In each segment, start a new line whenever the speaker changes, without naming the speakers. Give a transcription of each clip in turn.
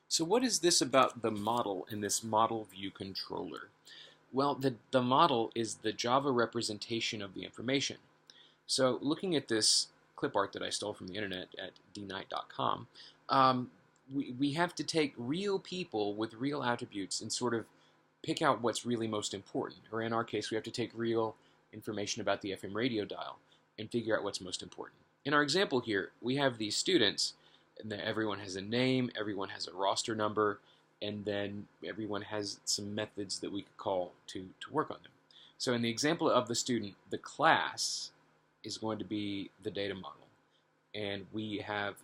So what is this about the model in this model view controller? Well, the model is the Java representation of the information. So looking at this clip art that I stole from the internet at dknight.com, we have to take real people with real attributes and sort of pick out what's really most important. Or in our case, we have to take real information about the FM radio dial and figure out what's most important. In our example here, we have these students, and everyone has a name, everyone has a roster number, and then everyone has some methods that we could call to work on them. So in the example of the student, the class is going to be the data model. And we have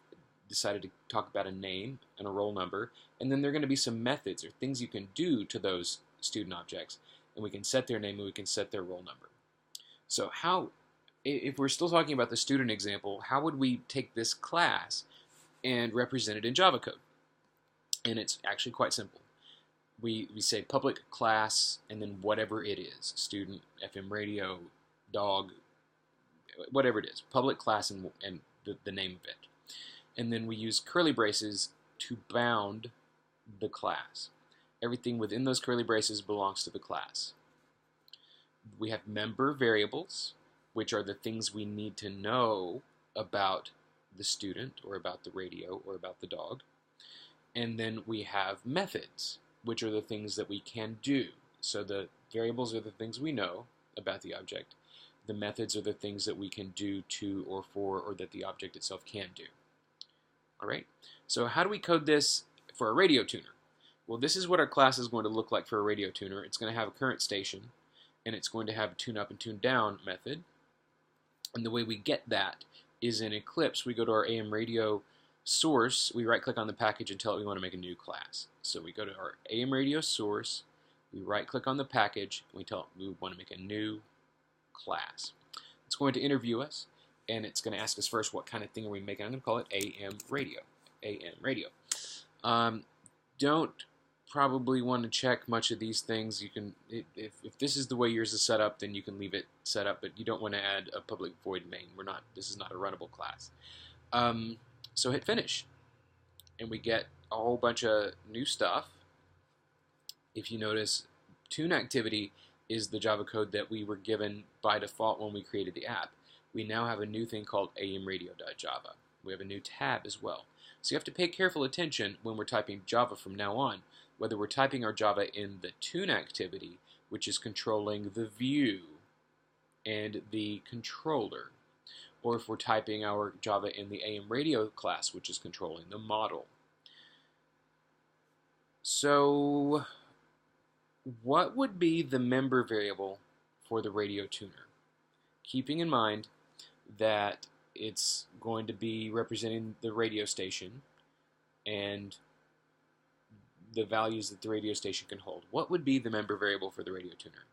decided to talk about a name and a roll number, and then there are going to be some methods or things you can do to those student objects, and we can set their name and we can set their roll number. So if we're still talking about the student example, how would we take this class and represent it in Java code? And it's actually quite simple. We say public class and then whatever it is, student, FM radio, dog, whatever it is, public class and the name of it. And then we use curly braces to bound the class. Everything within those curly braces belongs to the class. We have member variables, which are the things we need to know about the student or about the radio or about the dog. And then we have methods, which are the things that we can do. So the variables are the things we know about the object. The methods are the things that we can do to or for or that the object itself can do. All right, so how do we code this for a radio tuner? Well, this is what our class is going to look like for a radio tuner. It's going to have a current station, and it's going to have a tune up and tune down method. And the way we get that is in Eclipse. We go to our AM radio source, we right click on the package and tell it we want to make a new class. So we go to our AM radio source, we right click on the package, and we tell it we want to make a new class. It's going to interview us, and it's going to ask us first what kind of thing are we making. I'm going to call it AM radio. AM radio. Don't probably want to check much of these things. You can, if this is the way yours is set up, then you can leave it set up, but you don't want to add a public void main. This is not a runnable class. So hit finish, and we get a whole bunch of new stuff. If you notice, tune activity is the Java code that we were given by default when we created the app. We now have a new thing called amradio.java. We have a new tab as well. So you have to pay careful attention when we're typing Java from now on, whether we're typing our Java in the tune activity, which is controlling the view and the controller, or if we're typing our Java in the AM radio class, which is controlling the model. So what would be the member variable for the radio tuner? Keeping in mind that it's going to be representing the radio station and the values that the radio station can hold. What would be the member variable for the radio tuner?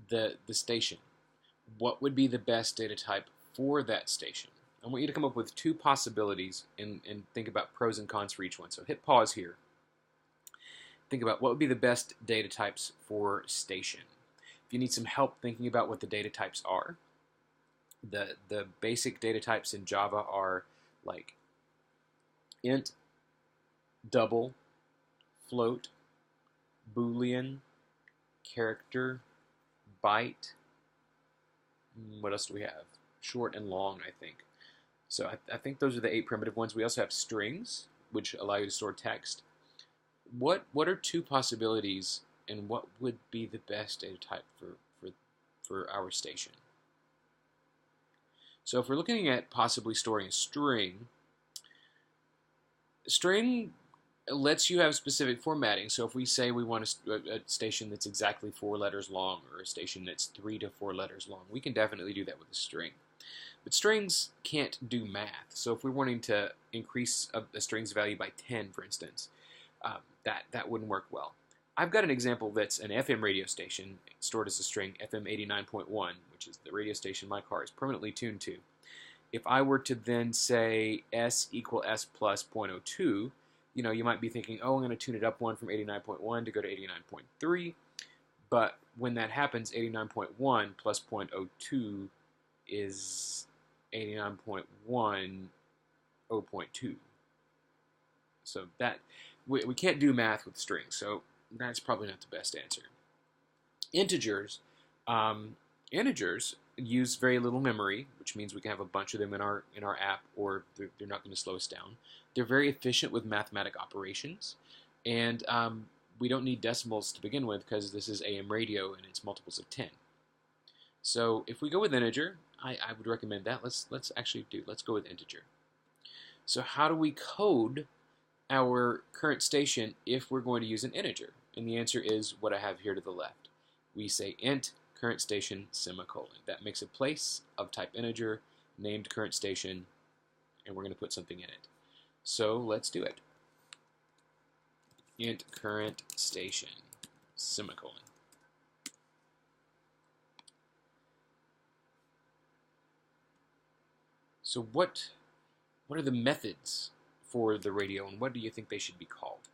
The station. What would be the best data type for that station? I want you to come up with two possibilities and think about pros and cons for each one. So hit pause here. Think about what would be the best data types for station. If you need some help thinking about what the data types are, the basic data types in Java are like int, double, float, boolean, character, byte. What else do we have? Short and long, I think. So I think those are the 8 primitive ones. We also have strings, which allow you to store text. What are two possibilities, and what would be the best data type for our station? So if we're looking at possibly storing a string lets you have specific formatting. So if we say we want a station that's exactly 4 letters long, or a station that's 3 to 4 letters long, we can definitely do that with a string. But strings can't do math. So if we're wanting to increase a string's value by 10, for instance, that wouldn't work well. I've got an example that's an FM radio station stored as a string, FM 89.1, which is the radio station my car is permanently tuned to. If I were to then say S equal S plus 0.02, you might be thinking, oh, I'm going to tune it up one from 89.1 to go to 89.3. But when that happens, 89.1 plus 0.02 is 89.1 0.2. So that we can't do math with strings, so that's probably not the best answer. Integers, integers use very little memory, which means we can have a bunch of them in our app, or they're not going to slow us down. They're very efficient with mathematic operations, and we don't need decimals to begin with because this is AM radio and it's multiples of 10. So if we go with integer, I would recommend that. Let's go with integer. So how do we code our current station if we're going to use an integer? And the answer is what I have here to the left. We say int current station semicolon. That makes a place of type integer named current station, and we're going to put something in it. So let's do it. Int current station semicolon. So what are the methods for the radio, and what do you think they should be called?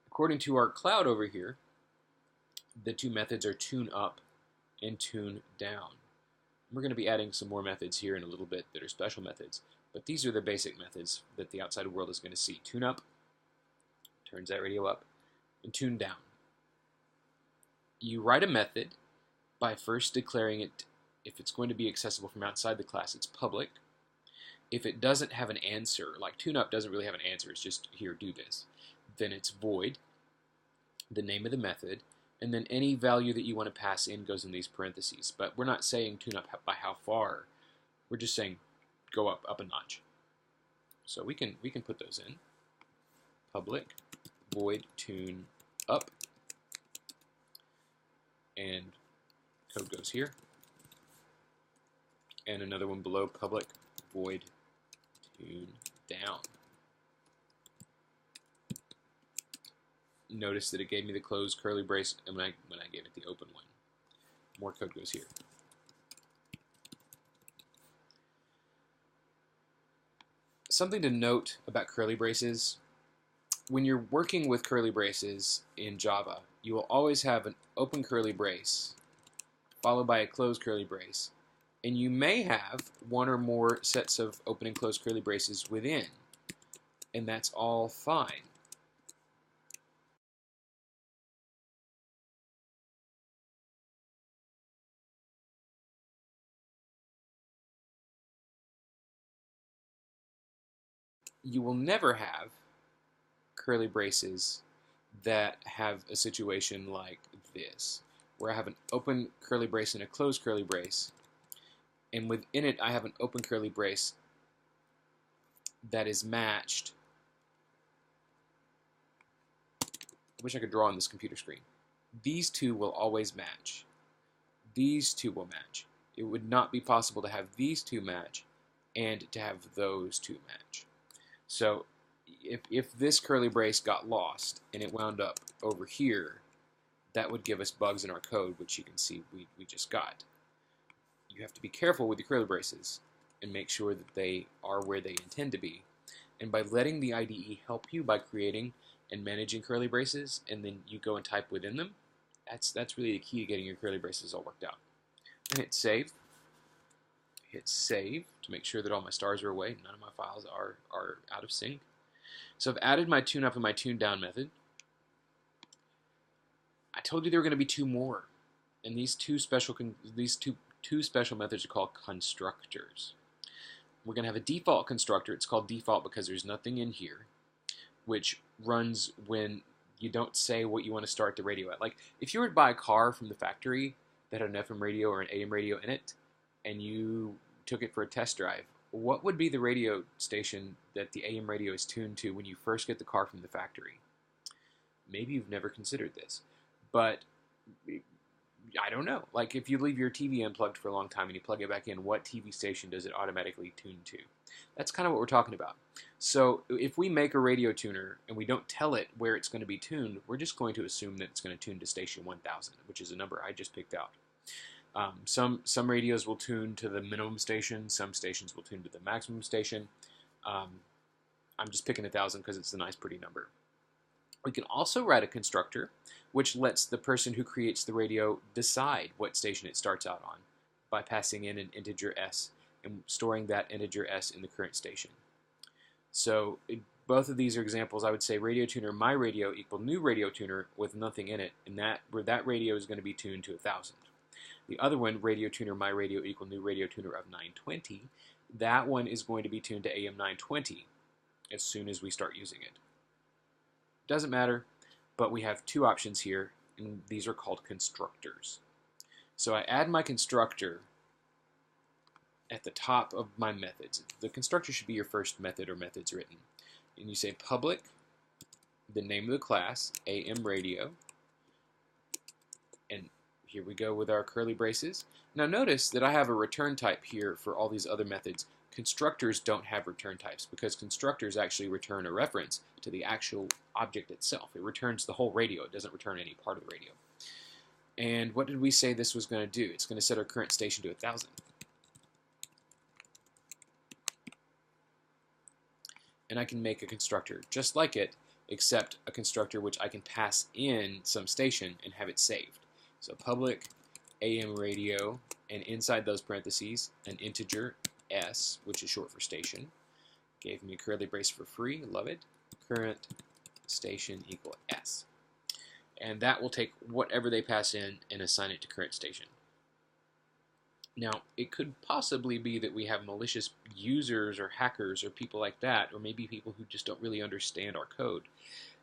According to our cloud over here, the two methods are tune up and tune down. We're going to be adding some more methods here in a little bit that are special methods, but these are the basic methods that the outside world is going to see. Tune up turns that radio up, and tune down. You write a method by first declaring it. If it's going to be accessible from outside the class, it's public. If it doesn't have an answer, like TuneUp doesn't really have an answer, it's just here, do this, then it's void, the name of the method, and then any value that you want to pass in goes in these parentheses. But we're not saying tune up by how far. We're just saying go up a notch. So we can put those in. Public void tune up, and code goes here. And another one below, public void tune down. Notice that it gave me the closed curly brace, and when I gave it the open one. More code goes here. Something to note about curly braces: when you're working with curly braces in Java, you will always have an open curly brace followed by a closed curly brace, and you may have one or more sets of open and closed curly braces within, and that's all fine. You will never have curly braces that have a situation like this, where I have an open curly brace and a closed curly brace, and within it I have an open curly brace that is matched. I wish I could draw on this computer screen. These two will always match. These two will match. It would not be possible to have these two match and to have those two match. So if this curly brace got lost and it wound up over here, that would give us bugs in our code, which you can see we just got. You have to be careful with your curly braces and make sure that they are where they intend to be. And by letting the IDE help you by creating and managing curly braces, and then you go and type within them, that's really the key to getting your curly braces all worked out. And hit save. Hit save to make sure that all my stars are away. None of my files are out of sync. So I've added my tune up and my tune down method. I told you there were going to be two more, and these two special methods are called constructors. We're going to have a default constructor. It's called default because there's nothing in here, which runs when you don't say what you want to start the radio at. Like if you were to buy a car from the factory that had an FM radio or an AM radio in it, and you took it for a test drive, what would be the radio station that the AM radio is tuned to when you first get the car from the factory? Maybe you've never considered this, but I don't know. Like if you leave your TV unplugged for a long time and you plug it back in, what TV station does it automatically tune to? That's kind of what we're talking about. So if we make a radio tuner and we don't tell it where it's going to be tuned, we're just going to assume that it's going to tune to station 1000, which is a number I just picked out. Some radios will tune to the minimum station. Some stations will tune to the maximum station. I'm just picking 1000 because it's a nice, pretty number. We can also write a constructor which lets the person who creates the radio decide what station it starts out on by passing in an integer s and storing that integer s in the current station. So both of these are examples. I would say radio tuner my radio equal new radio tuner with nothing in it, and that radio is going to be tuned to 1000. The other one, radio tuner my radio equal new radio tuner of 920, that one is going to be tuned to AM 920 as soon as we start using it. Doesn't matter, but we have two options here, and these are called constructors. So I add my constructor at the top of my methods. The constructor should be your first method or methods written. And you say public, the name of the class, AM radio, and here we go with our curly braces. Now notice that I have a return type here for all these other methods. Constructors don't have return types because constructors actually return a reference to the actual object itself. It returns the whole radio. It doesn't return any part of the radio. And what did we say this was going to do? It's going to set our current station to 1000. And I can make a constructor just like it, except a constructor which I can pass in some station and have it saved. So public AM radio, and inside those parentheses, an integer s, which is short for station. Gave me a curly brace for free, love it. Current station equal s. And that will take whatever they pass in and assign it to current station. Now, it could possibly be that we have malicious users or hackers or people like that, or maybe people who just don't really understand our code.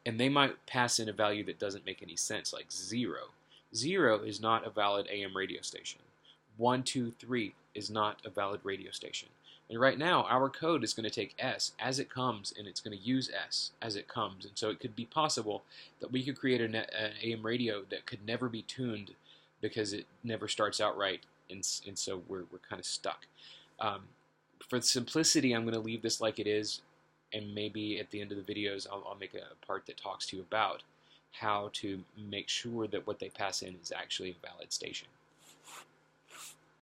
And they might pass in a value that doesn't make any sense, like 0. 0 is not a valid AM radio station. 1, 2, 3 is not a valid radio station. And right now, our code is going to take S as it comes, and it's going to use S as it comes. And so it could be possible that we could create an AM radio that could never be tuned because it never starts out right, and so we're kind of stuck. For simplicity, I'm going to leave this like it is, and maybe at the end of the videos, I'll make a part that talks to you about how to make sure that what they pass in is actually a valid station.